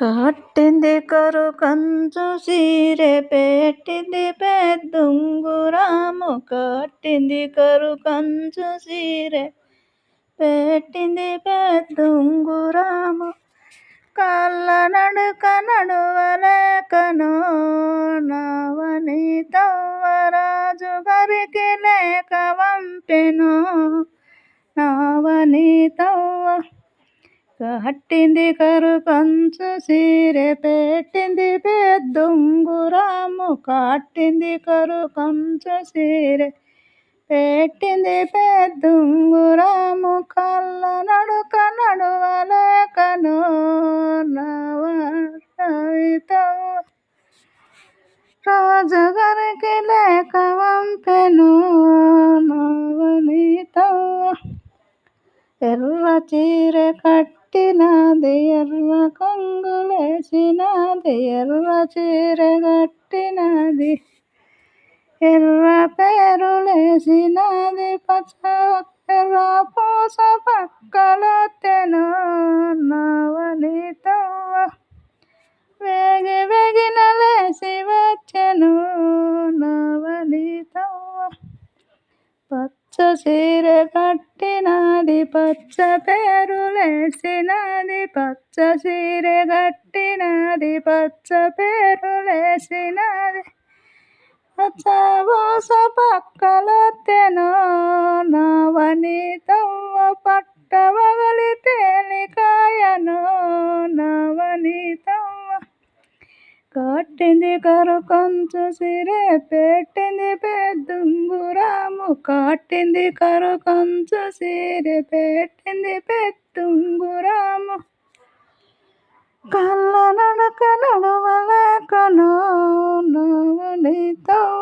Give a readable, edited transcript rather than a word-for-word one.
కట్టింది కరుకంచు సీరె పెట్టింది పెద్దుంగురాము. కట్టింది కరుకంచు సీరె పెట్టింది పెద్దుంగురాము. కాళ్ళ నడుక నడువలేకనో నవనీతవ్వ రాజు గారికి లేక వంపెనో నవనీతవ్వ. కట్టింది కరుకంచు సీరె పెట్టింది పెద్దుంగురాము. కట్టింది కరుకంచు సీరె పెట్టింది పెద్దుంగురాము. కళ్ళ నడుక నడువలేకనో నవనీతవ్వ రాజుగారికి లేక వంపెనో నవనీతవ్వ. ఎర్ర చీర కట్టినది ఎర్ర కొంగులేసినది. ఎర్ర చీర కట్టినది ఎర్ర పేరులేసినది. పచ్చ ఎర్ర పూస పక్కలొత్తెనో నవనీతవ్వ. వేగి వేగిన లేసి వచ్చెనో నవనీతవ్వ. పచ్చ చీర కట్టినది పచ్చ పేరులేసినది. పచ్చ చీర కట్టినది పచ్చ పేరులేసినది. పచ్చ పూస పక్కలొత్తెనో నవనీతవ్వ. పట్టవగలి తేలికాయనో నవనీతవ్వ. కట్టింది కరుకంచు సీరె పెట్టింది పెద్దుంగురాము. కట్టింది కరుకంచు సీరె పెట్టింది పెద్దుంగురాము. కళ్ళ నడక నడువలేకనో నవనీతవ్వ.